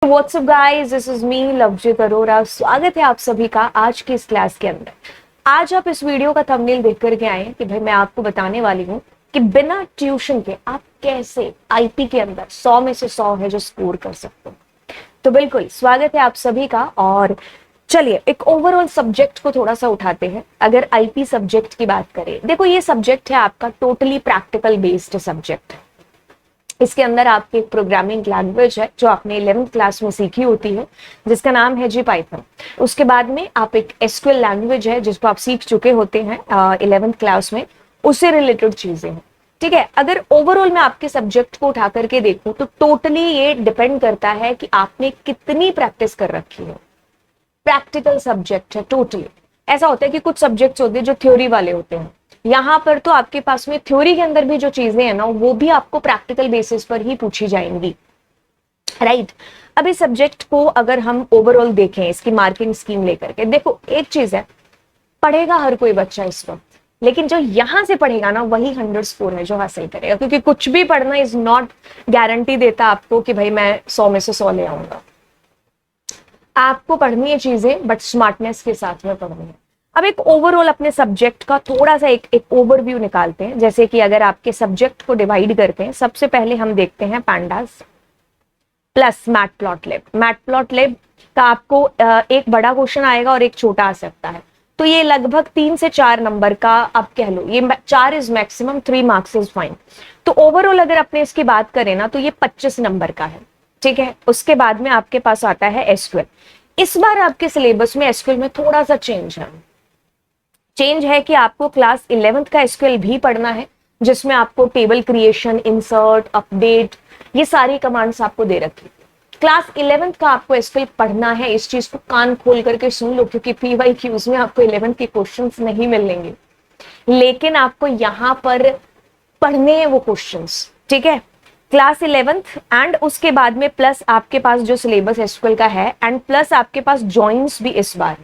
WhatsApp guys, this is me Lovejeet Arora. स्वागत है आप सभी का आज की इस क्लास के अंदर। आज आप इस वीडियो का थंबनेल देख करके आए हैं कि भाई मैं आपको बताने वाली हूँ कि बिना ट्यूशन के आप कैसे आईपी के अंदर 100 में से 100 है जो स्कोर कर सकते हो। तो बिल्कुल स्वागत है आप सभी का। और चलिए एक ओवरऑल सब्जेक्ट को थोड़ा सा उठाते हैं। अगर आईपी सब्जेक्ट की बात करें, देखो ये सब्जेक्ट है आपका टोटली प्रैक्टिकल बेस्ड सब्जेक्ट है। इसके अंदर आपकी एक प्रोग्रामिंग लैंग्वेज है जो आपने 11th क्लास में सीखी होती है, जिसका नाम है जी पाइथन। उसके बाद में आप एक एसक्यूएल लैंग्वेज है जिसको आप सीख चुके होते हैं 11th क्लास में, उससे रिलेटेड चीजें हैं। ठीक है, अगर ओवरऑल मैं आपके सब्जेक्ट को उठा करके देखूं तो टोटली ये डिपेंड करता है कि आपने कितनी प्रैक्टिस कर रखी है। प्रैक्टिकल सब्जेक्ट है टोटली। ऐसा होता है कि कुछ सब्जेक्ट्स होते हैं जो थ्योरी वाले होते हैं, यहाँ पर तो आपके पास में थ्योरी के अंदर भी जो चीजें हैं ना वो भी आपको प्रैक्टिकल बेसिस पर ही पूछी जाएंगी, राइट। अब इस सब्जेक्ट को अगर हम ओवरऑल देखें, इसकी मार्किंग स्कीम लेकर के, देखो एक चीज है, पढ़ेगा हर कोई बच्चा इस वक्त, लेकिन जो यहां से पढ़ेगा ना वही 100 स्कोर है जो हासिल करेगा। क्योंकि कुछ भी पढ़ना इज नॉट गारंटी देता आपको कि भाई मैं 100 में से 100 ले आऊंगा। आपको पढ़नी है चीजें बट स्मार्टनेस के साथ में पढ़नी है। अब एक ओवरऑल अपने सब्जेक्ट का थोड़ा सा एक ओवरव्यू निकालते हैं। जैसे कि अगर आपके सब्जेक्ट को डिवाइड करते हैं, सबसे पहले हम देखते हैं पैंडास प्लस मैटप्लॉटलिब। मैटप्लॉटलिब का आपको एक बड़ा क्वेश्चन आएगा और एक छोटा आ सकता है, तो ये लगभग 3 से 4 नंबर का आप कह लो, ये 4 is maximum, 3 marks is fine. तो ओवरऑल अगर अपने इसकी बात करें ना तो ये 25 नंबर का है। ठीक है, उसके बाद में आपके पास आता है एसक्यूएल। इस बार आपके सिलेबस में एसक्यूएल में थोड़ा सा चेंज है कि आपको क्लास 11th का एसक्यूएल भी पढ़ना है, जिसमें आपको टेबल क्रिएशन, इंसर्ट, अपडेट, ये सारी कमांड्स आपको दे रखी। क्लास 11th का आपको एसक्यूएल पढ़ना है। इस चीज को कान खोल करके सुन लो, क्योंकि पीवाईक्यूज में आपको 11th के क्वेश्चंस नहीं मिलेंगे, लेकिन आपको यहां पर पढ़ने हैं वो क्वेश्चंस। ठीक है, क्लास 11th एंड उसके बाद में प्लस आपके पास जो सिलेबस एसक्यूएल का है एंड प्लस आपके पास जॉइंट्स भी इस बार।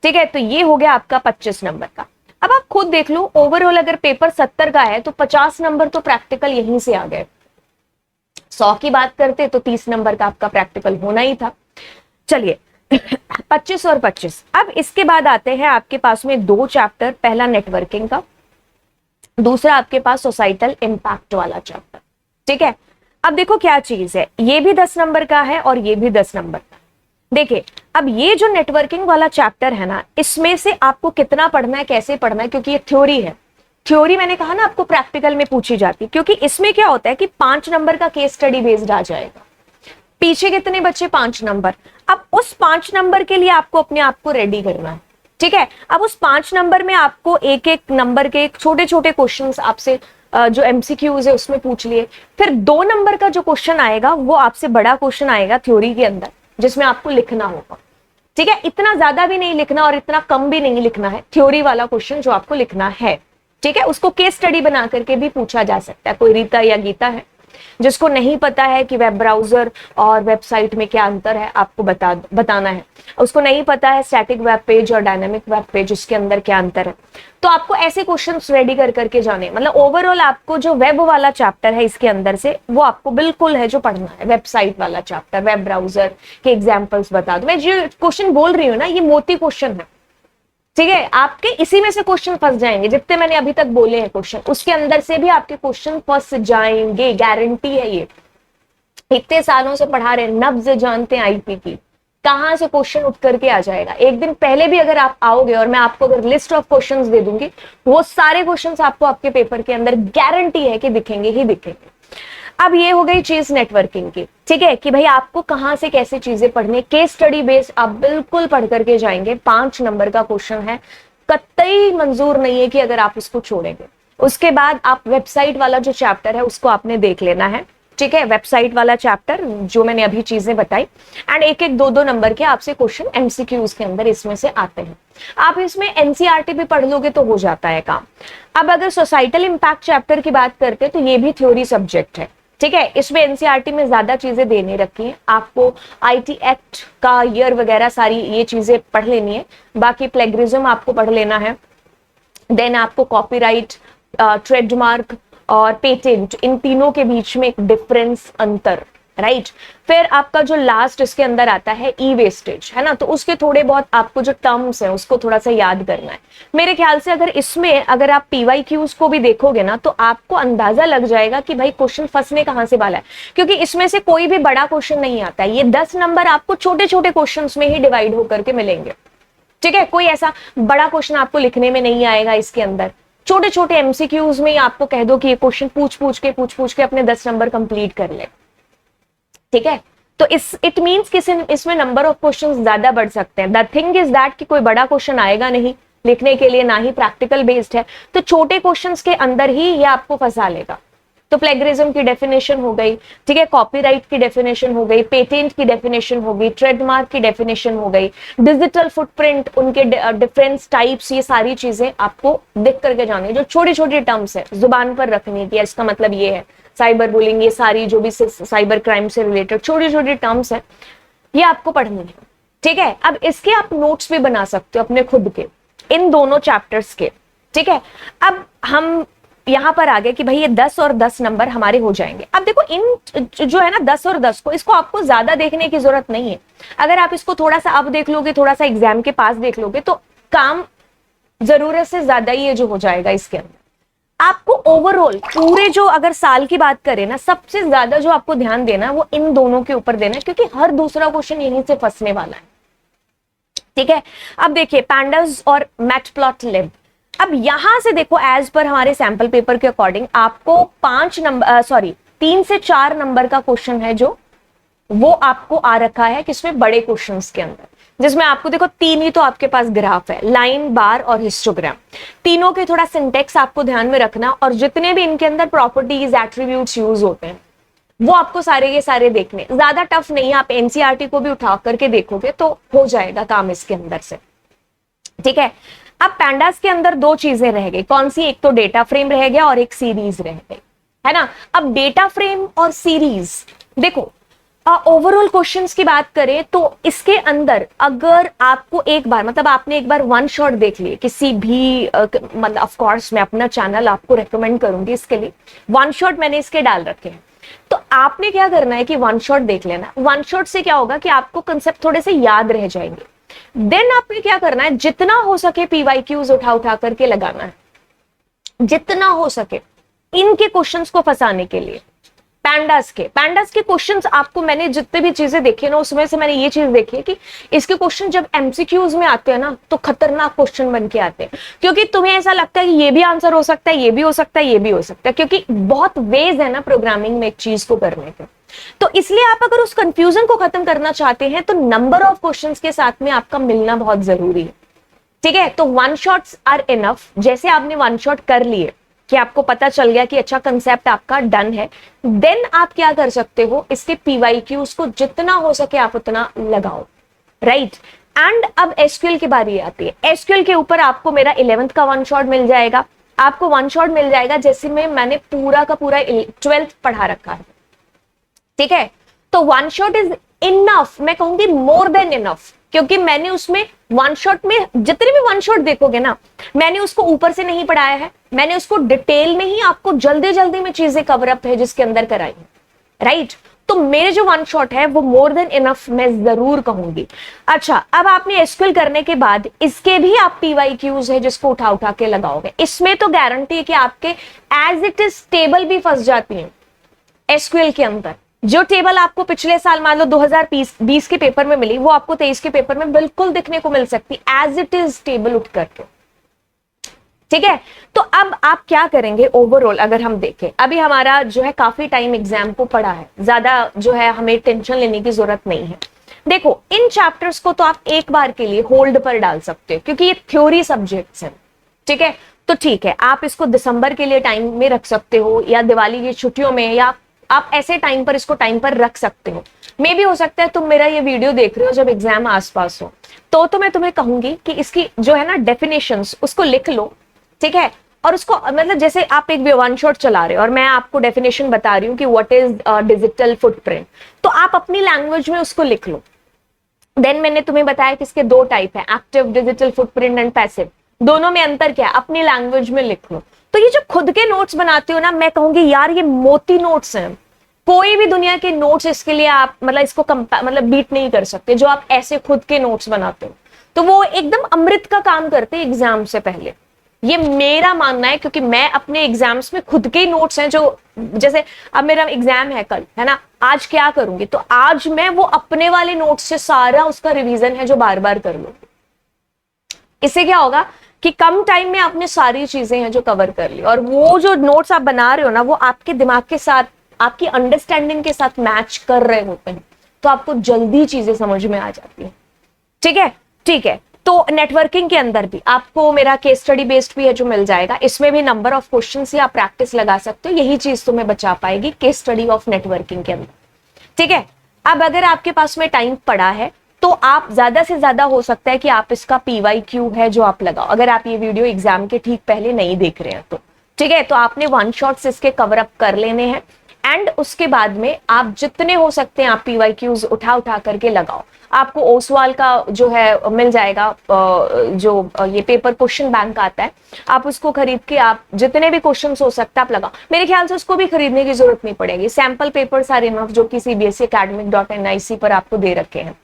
ठीक है, तो ये हो गया आपका 25 नंबर का। अब आप खुद देख लो, ओवरऑल अगर पेपर 70 का है तो 50 नंबर तो प्रैक्टिकल यहीं से आ गए। 100 की बात करते तो 30 नंबर का आपका प्रैक्टिकल होना ही था। चलिए 25 और 25। अब इसके बाद आते हैं आपके पास में 2 चैप्टर, पहला नेटवर्किंग का, दूसरा आपके पास सोसाइटल इंपैक्ट वाला चैप्टर। ठीक है, अब देखो क्या चीज है, ये भी 10 नंबर का है और ये भी 10 नंबर का। देखिए अब ये जो नेटवर्किंग वाला चैप्टर है ना, इसमें से आपको कितना पढ़ना है, कैसे पढ़ना है, क्योंकि ये थ्योरी है। थ्योरी मैंने कहा ना आपको प्रैक्टिकल में पूछी जाती है, क्योंकि इसमें क्या होता है कि 5 नंबर का केस स्टडी बेस्ड आ जाएगा। पीछे कितने बच्चे, 5 नंबर। अब उस 5 नंबर के लिए आपको अपने आप को रेडी करना है। ठीक है, अब उस 5 नंबर में आपको एक एक नंबर के छोटे छोटे क्वेश्चन आपसे जो एमसीक्यूज है उसमें पूछ लिए। फिर 2 नंबर का जो क्वेश्चन आएगा वो आपसे बड़ा क्वेश्चन आएगा थ्योरी के अंदर, जिसमें आपको लिखना होगा। ठीक है, इतना ज्यादा भी नहीं लिखना और इतना कम भी नहीं लिखना है, थ्योरी वाला क्वेश्चन जो आपको लिखना है। ठीक है, उसको केस स्टडी बना करके भी पूछा जा सकता है। कोई रीता या गीता है जिसको नहीं पता है कि वेब ब्राउजर और वेबसाइट में क्या अंतर है, आपको बताना है। उसको नहीं पता है स्टैटिक वेब पेज और डायनामिक वेब पेज, उसके अंदर क्या अंतर है, तो आपको ऐसे क्वेश्चंस रेडी कर करके जाने। मतलब ओवरऑल आपको जो वेब वाला चैप्टर है इसके अंदर से वो आपको बिल्कुल है जो पढ़ना है। वेबसाइट वाला चैप्टर, वेब ब्राउजर के एग्जाम्पल्स बता दो। मैं जो क्वेश्चन बोल रही हूँ ना ये मोटी क्वेश्चन है। ठीक है, आपके इसी में से क्वेश्चन फंस जाएंगे, जितने मैंने अभी तक बोले हैं क्वेश्चन, उसके अंदर से भी आपके क्वेश्चन फंस जाएंगे, गारंटी है ये। इतने सालों से पढ़ा रहे, नब्ज जानते हैं आईपी की, कहां से क्वेश्चन उठ करके आ जाएगा। एक दिन पहले भी अगर आप आओगे और मैं आपको अगर लिस्ट ऑफ क्वेश्चंस दे दूंगी, वो सारे क्वेश्चंस आपको आपके पेपर के अंदर गारंटी है कि दिखेंगे ही दिखेंगे। अब ये हो गई चीज नेटवर्किंग की। ठीक है, कि भाई आपको कहां से कैसे चीजें पढ़नी, केस स्टडी बेस्ड आप बिल्कुल पढ़ करके जाएंगे। 5 नंबर का क्वेश्चन है, कतई मंजूर नहीं है कि अगर आप उसको छोड़ेंगे। उसके बाद आप वेबसाइट वाला जो चैप्टर है उसको आपने देख लेना है। ठीक है, वेबसाइट वाला चैप्टर जो मैंने अभी चीजें बताई, एंड एक एक 2-2 नंबर के आपसे क्वेश्चन एमसीक्यूज के अंदर इसमें से आते हैं। आप इसमें एनसीईआरटी भी पढ़ लोगे तो हो जाता है काम। अब अगर सोसाइटल इंपैक्ट चैप्टर की बात करते हैं तो ये भी थ्योरी सब्जेक्ट है। ठीक है, इसमें एनसीईआरटी में ज्यादा चीजें देने रखी हैं, आपको आईटी एक्ट का ईयर वगैरह सारी ये चीजें पढ़ लेनी है। बाकी प्लेगरिज्म आपको पढ़ लेना है। देन आपको कॉपीराइट, ट्रेडमार्क और पेटेंट, इन तीनों के बीच में एक डिफरेंस, अंतर राइट। फिर आपका जो लास्ट इसके अंदर आता है ई वेस्टेज, है ना, तो उसके थोड़े बहुत आपको जो टर्म्स है उसको थोड़ा सा याद करना है। मेरे ख्याल से अगर इसमें अगर आप पीवाईक्यूज को भी देखोगे ना तो आपको अंदाजा लग जाएगा कि भाई क्वेश्चन फंसने कहां से वाला है, क्योंकि इसमें से कोई भी बड़ा क्वेश्चन नहीं आता है। ये 10 नंबर आपको छोटे छोटे क्वेश्चन में ही डिवाइड होकर के मिलेंगे, ठीक है। कोई ऐसा बड़ा क्वेश्चन आपको लिखने में नहीं आएगा इसके अंदर, छोटे छोटे एमसीक्यूज में ही आपको कह दो कि ये क्वेश्चन पूछ पूछ के अपने 10 नंबर कंप्लीट कर ले, ठीक है। तो इट मींस कि इसमें नंबर ऑफ क्वेश्चंस ज्यादा बढ़ सकते हैं। द थिंग इज दैट कि कोई बड़ा क्वेश्चन आएगा नहीं लिखने के लिए, ना ही प्रैक्टिकल बेस्ड है, तो छोटे क्वेश्चंस के अंदर ही ये आपको फंसा लेगा। तो प्लेगरिज्म की डेफिनेशन हो गई, ठीक है, कॉपीराइट की डेफिनेशन हो गई, पेटेंट की डेफिनेशन हो गई, ट्रेडमार्क की डेफिनेशन हो गई, डिजिटल फुटप्रिंट, उनके डिफरेंस टाइप्स, ये सारी चीजें आपको देख करके जानी है। जो छोटी छोटी टर्म्स है जुबान पर रखनी है, इसका मतलब ये है साइबर बुलिंग, ये सारी जो भी साइबर क्राइम से रिलेटेड छोटी छोटी टर्म्स है ये आपको पढ़नी है, ठीक है। अब इसके आप नोट्स भी बना सकते हो अपने खुद के, इन दोनों चैप्टर्स के, ठीक है। अब हम यहां पर आ गए कि भाई ये 10 और 10 नंबर हमारे हो जाएंगे। अब देखो इन जो है ना 10 और 10 को, इसको आपको ज्यादा देखने की जरूरत नहीं है। अगर आप इसको थोड़ा सा अब देख लोगे, थोड़ा सा एग्जाम के पास देख लोगे, तो काम जरूरत से ज्यादा ही ये जो हो जाएगा इसके अंदर। आपको ओवरऑल पूरे जो अगर साल की बात करें ना, सबसे ज्यादा जो आपको ध्यान देना है वो इन दोनों के ऊपर देना है, क्योंकि हर दूसरा क्वेश्चन यहीं से फंसने वाला है, ठीक है। अब देखिए पैंडास और मैटप्लॉटलिब, अब यहां से देखो एज पर हमारे सैंपल पेपर के अकॉर्डिंग आपको 3 से 4 नंबर का क्वेश्चन है जो वो आपको आ रखा है किसमें, बड़े क्वेश्चंस के अंदर, जिसमें आपको देखो 3 ही तो आपके पास ग्राफ है, लाइन, बार और हिस्टोग्राम। तीनों के थोड़ा सिंटेक्स आपको ध्यान में रखना, और जितने भी इनके अंदर प्रॉपर्टीज एट्रीब्यूट्स यूज होते हैं वो आपको सारे के सारे देखने। ज्यादा टफ नहीं है, आप एनसीईआरटी को भी उठा करके देखोगे तो हो जाएगा काम इसके अंदर से, ठीक है। अब पैंडास के अंदर 2 चीजें रह गई, कौन सी, एक तो डेटा फ्रेम रह गया और एक सीरीज रह गई, है ना। अब डेटा फ्रेम और सीरीज देखो, ओवरऑल क्वेश्चंस की बात करें तो इसके अंदर अगर आपको एक बार, मतलब आपने एक बार वन शॉट देख लिए किसी भी मतलब ऑफ कोर्स मैं अपना चैनल आपको रेकमेंड करूंगी इसके लिए, वन शॉट मैंने इसके डाल रखे हैं, तो आपने क्या करना है कि वन शॉट देख लेना। वन शॉट से क्या होगा कि आपको कंसेप्ट थोड़े से याद रह जाएंगे। देन आपने क्या करना है, जितना हो सके पीवाईक्यूज उठा करके लगाना है, जितना हो सके इनके क्वेश्चंस को फंसाने के लिए। पैंडास के क्वेश्चंस आपको, मैंने जितने भी चीजें देखी ना उसमें से मैंने ये चीज देखी है कि इसके क्वेश्चन जब एमसीक्यूज में आते हैं ना तो खतरनाक क्वेश्चन बन के आते हैं, क्योंकि तुम्हें ऐसा लगता है कि ये भी आंसर हो सकता है, ये भी हो सकता है, ये भी हो सकता है, क्योंकि बहुत वेज है ना प्रोग्रामिंग में एक चीज को करने के। तो इसलिए आप अगर उस कंफ्यूजन को खत्म करना चाहते हैं तो नंबर ऑफ क्वेश्चंस के साथ में आपका मिलना बहुत जरूरी है, ठीक है। तो वन शॉट्स आर इनफ। जैसे आपने वन शॉट कर लिए कि आपको पता चल गया कि अच्छा कंसेप्ट आपका डन है, देन आप क्या कर सकते हो, इसके पीवाईक्यूज को जितना हो सके आप उतना लगाओ, राइट। एंड अब एसक्यूएल की बारी आती है। एसक्यूएल के ऊपर आपको मेरा 11th का वन शॉट मिल जाएगा, आपको वन शॉट मिल जाएगा जैसे में मैंने पूरा का पूरा 12th पढ़ा रखा है, ठीक है। तो वन शॉट इज इनफ, मैं कहूंगी मोर देन इनफ, क्योंकि मैंने उसमें वन शॉट में जितने भी वन शॉट देखोगे ना, मैंने उसको ऊपर से नहीं पढ़ाया है, मैंने उसको डिटेल में ही आपको जल्दी जल्दी में चीजें कवर अप है जिसके अंदर कराई है, राइट। तो मेरे जो वन शॉट है वो मोर देन इनफ मैं जरूर कहूंगी। अच्छा, अब आपने एसक्यूएल करने के बाद इसके भी आप पीवाईक्यूज है जिसको उठा के लगाओगे, इसमें तो गारंटी है कि आपके एज इट इज टेबल भी फंस जाती है एसक्यूएल के अंदर। जो टेबल आपको पिछले साल मान लो 2020 के पेपर में मिली, वो आपको 23 के पेपर में बिल्कुल दिखने को मिल सकती एज इट इज टेबल उठ करके, ठीक है। तो अब आप क्या करेंगे ओवरऑल अगर हम देखें, अभी हमारा जो है काफी टाइम एग्जाम को पड़ा है, ज्यादा जो है हमें टेंशन लेने की जरूरत नहीं है। देखो इन चैप्टर्स को तो आप एक बार के लिए होल्ड पर डाल सकते हो क्योंकि ये थ्योरी सब्जेक्ट्स हैं, ठीक है। तो ठीक है, आप इसको दिसंबर के लिए टाइम में रख सकते हो या दिवाली की छुट्टियों में, या आप ऐसे टाइम पर इसको टाइम पर रख सकते हो। मे भी हो सकता है तुम मेरा ये वीडियो देख रहे हो जब एग्जाम आसपास हो, तो मैं तुम्हें कहूंगी कि इसकी जो है ना डेफिनेशंस उसको लिख लो, ठीक है। और उसको मतलब जैसे आप एक वन शॉट चला रहे हो और मैं आपको डेफिनेशन बता रही हूँ कि व्हाट इज डिजिटल फुटप्रिंट, तो आप अपनी लैंग्वेज में उसको लिख लो। देन मैंने तुम्हें बताया कि इसके 2 टाइप है, active digital footprint and passive. दोनों में अंतर क्या है, अपनी लैंग्वेज में लिख लो। तो ये जो खुद के नोट्स बनाते हो ना, मैं कहूंगी यार ये मोती नोट्स हैं, कोई भी दुनिया के नोट्स इसके लिए आप मतलब इसको मतलब बीट नहीं कर सकते, जो आप ऐसे खुद के नोट्स बनाते हो तो वो एकदम अमृत का काम करते हैं एग्जाम से पहले। ये मेरा मानना है, क्योंकि मैं अपने एग्जाम्स में खुद के ही नोट्स हैं, जो जैसे अब मेरा एग्जाम है कल, है ना, आज क्या करूंगी, तो आज मैं वो अपने वाले नोट्स से सारा उसका रिवीजन है जो बार बार कर लूंगी। इससे क्या होगा कि कम टाइम में आपने सारी चीजें हैं जो कवर कर ली, और वो जो नोट्स आप बना रहे हो ना वो आपके दिमाग के साथ, आपकी अंडरस्टैंडिंग के साथ मैच कर रहे होते हैं, तो आपको जल्दी चीजें समझ में आ जाती है। ठीक है, ठीक है। तो नेटवर्किंग के अंदर भी आपको मेरा केस स्टडी बेस्ड भी है जो मिल जाएगा, इसमें भी नंबर ऑफ क्वेश्चन से आप प्रैक्टिस लगा सकते हो, यही चीज तुम्हें बचा पाएगी केस स्टडी ऑफ नेटवर्किंग के अंदर। ठीक है, अब अगर आपके पास में टाइम पड़ा है तो आप ज्यादा से ज्यादा हो सकता है कि आप इसका PYQ है जो आप लगाओ, अगर आप ये वीडियो एग्जाम के ठीक पहले नहीं देख रहे हैं तो। ठीक है, तो आपने वन शॉट्स इसके कवर अप कर लेने हैं, एंड उसके बाद में आप जितने हो सकते हैं आप PYQs उठा उठा करके लगाओ। आपको ओसवाल का जो है मिल जाएगा, जो ये पेपर क्वेश्चन बैंक आता है, आप उसको खरीद के आप जितने भी क्वेश्चन हो सकता है आप लगाओ। मेरे ख्याल से उसको भी खरीदने की जरूरत नहीं पड़ेगी, सैंपल पेपर सारे इनफ जो कि cbseacademic.nic पर आपको दे रखे हैं।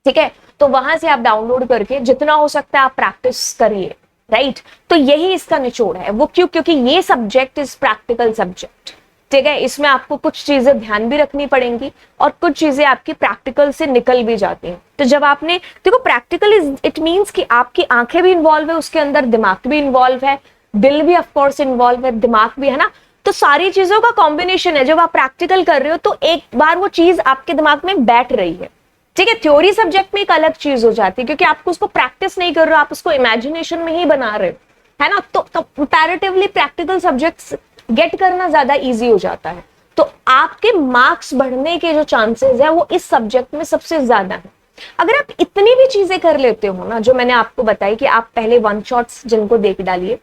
ठीक है, तो वहां से आप डाउनलोड करके जितना हो सकता है आप प्रैक्टिस करिए। राइट, तो यही इसका निचोड़ है। वो क्यों? क्योंकि ये सब्जेक्ट इज प्रैक्टिकल सब्जेक्ट। ठीक है, इसमें आपको कुछ चीजें ध्यान भी रखनी पड़ेंगी और कुछ चीजें आपकी प्रैक्टिकल से निकल भी जाती हैं। तो जब आपने देखो प्रैक्टिकल इट मींस कि आपकी आंखें भी इन्वॉल्व है उसके अंदर, दिमाग भी इन्वॉल्व है, दिल भी ऑफकोर्स इन्वॉल्व है, दिमाग भी, है ना। तो सारी चीजों का कॉम्बिनेशन है। जब आप प्रैक्टिकल कर रहे हो तो एक बार वो चीज आपके दिमाग में बैठ रही है। ठीक है, थ्योरी सब्जेक्ट में एक अलग चीज हो जाती है, क्योंकि आपको उसको प्रैक्टिस नहीं कर रहे हो, आप उसको इमेजिनेशन में ही बना रहे हो, है ना। तो कंपैरेटिवली प्रैक्टिकल सब्जेक्ट्स गेट करना ज्यादा इजी हो जाता है। तो आपके मार्क्स बढ़ने के जो चांसेस है वो इस सब्जेक्ट में सबसे ज्यादा है। अगर आप इतनी भी चीजें कर लेते हो ना जो मैंने आपको बताई, कि आप पहले वन शॉट्स जिनको देख डालिए,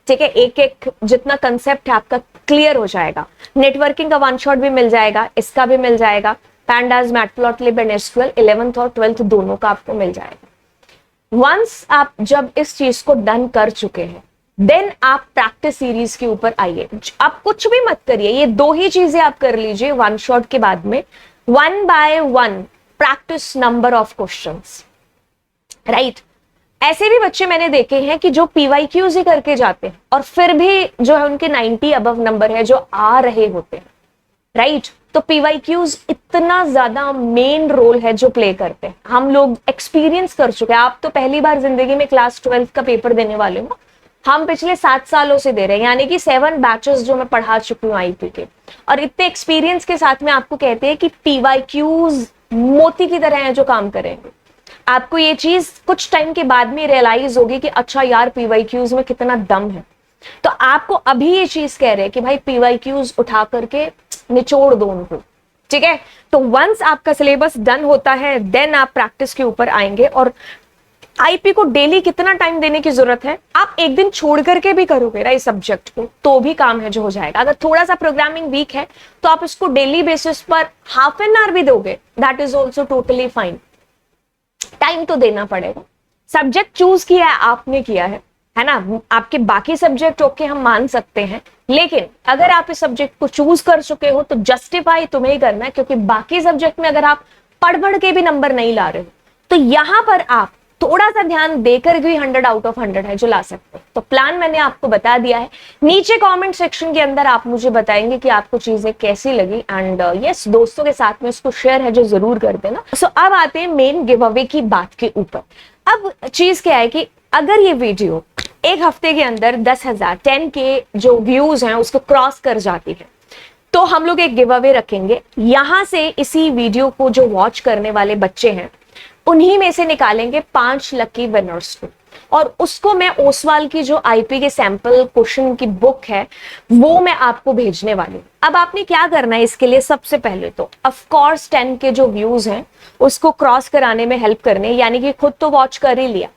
ठीक है, एक एक जितना कंसेप्ट है आपका क्लियर हो जाएगा। नेटवर्किंग का वन शॉट भी मिल जाएगा, इसका भी मिल जाएगा, pandas, matplotlib and SQL 11th और 12th दोनों का आपको मिल जाएगा। वंस आप जब इस चीज को डन कर चुके हैं देन आप प्रैक्टिस सीरीज के ऊपर आइए। आप कुछ भी मत करिए, ये दो ही चीजें आप कर लीजिए वन शॉट के बाद में, 1 by 1 practice number of questions. Right, ऐसे भी बच्चे मैंने देखे हैं कि जो PYQs ही करके जाते हैं और फिर भी जो है उनके 90 अबव नंबर है जो आ रहे होते हैं। राइट, तो PYQs इतना ज्यादा मेन रोल है जो प्ले करते हैं। हम लोग एक्सपीरियंस कर चुके हैं, आप तो पहली बार जिंदगी में क्लास 12th का पेपर देने वाले हो, हम पिछले 7 सालों से दे रहे हैं, यानी कि 7 बैचेस जो मैं पढ़ा चुकी हूँ IP के, और इतने एक्सपीरियंस के साथ में आपको कहते हैं कि PYQs मोती की तरह हैं जो काम करेंगे। आपको ये चीज कुछ टाइम के बाद में रियलाइज होगी कि अच्छा यार PYQs में कितना दम है। तो आपको अभी ये चीज कह रहे हैं कि भाई PYQs उठा करके निचोड़ दो उनको। ठीक है, तो वंस आपका सिलेबस डन होता है देन आप प्रैक्टिस के ऊपर आएंगे। और IP को डेली कितना टाइम देने की जरूरत है, आप एक दिन छोड़ करके भी करोगे ना इस सब्जेक्ट को तो भी काम है जो हो जाएगा। अगर थोड़ा सा प्रोग्रामिंग वीक है तो आप इसको डेली बेसिस पर हाफ एन आवर भी दोगे, that is also totally fine. Time तो देना पड़ेगा। सब्जेक्ट चूज किया है आपने, किया है ना। आपके बाकी सब्जेक्ट ओके हम मान सकते हैं, लेकिन अगर आप इस सब्जेक्ट को चूज कर चुके हो तो जस्टिफाई तुम्हें ही करना है, क्योंकि बाकी सब्जेक्ट में अगर आप पढ़ के भी नंबर नहीं ला रहे हो तो यहां पर आप थोड़ा सा ध्यान देकर भी 100 आउट ऑफ 100 है जो ला सकते हो। तो प्लान मैंने आपको बता दिया है। नीचे कमेंट सेक्शन के अंदर आप मुझे बताएंगे कि आपको चीजें कैसी लगी, एंड यस दोस्तों के साथ में इसको शेयर है जो जरूर कर देना। सो अब आते हैं मेन गिव अवे की बात के ऊपर। अब चीज क्या है कि अगर ये वीडियो एक हफ्ते के अंदर 10,000 10K जो व्यूज हैं उसको क्रॉस कर जाती है तो हम लोग एक गिव अवे रखेंगे। यहां से इसी वीडियो को जो वॉच करने वाले बच्चे हैं उन्हीं में से निकालेंगे 5 लकी विनर्स को, और उसको मैं ओसवाल की जो IP के सैंपल क्वेश्चन की बुक है वो मैं आपको भेजने वाली हूँ। अब आपने क्या करना है इसके लिए, सबसे पहले तो ऑफ कोर्स 10K जो व्यूज हैं उसको क्रॉस कराने में हेल्प करने, यानी कि खुद तो वॉच कर ही लिया,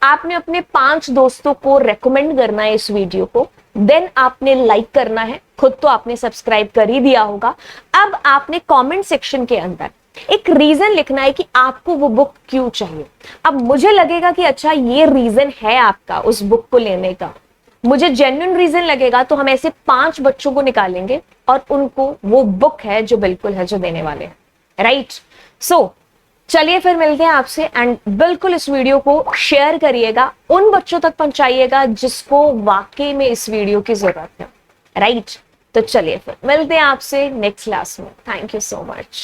आपने अपने 5 दोस्तों को रेकमेंड करना है इस वीडियो को, देन आपने लाइक करना है, खुद तो आपने सब्सक्राइब कर ही दिया होगा। अब आपने कमेंट सेक्शन के अंदर एक रीजन लिखना है कि आपको वो बुक क्यों चाहिए। अब मुझे लगेगा कि अच्छा ये रीजन है आपका उस बुक को लेने का, मुझे जेन्युइन रीजन लगेगा तो हम ऐसे 5 बच्चों को निकालेंगे और उनको वो बुक है जो बिल्कुल है जो देने वाले हैं, राइट। सो चलिए फिर मिलते हैं आपसे, एंड बिल्कुल इस वीडियो को शेयर करिएगा, उन बच्चों तक पहुंचाइएगा जिसको वाकई में इस वीडियो की जरूरत है, राइट। तो चलिए फिर मिलते हैं आपसे नेक्स्ट क्लास में। Thank you so much.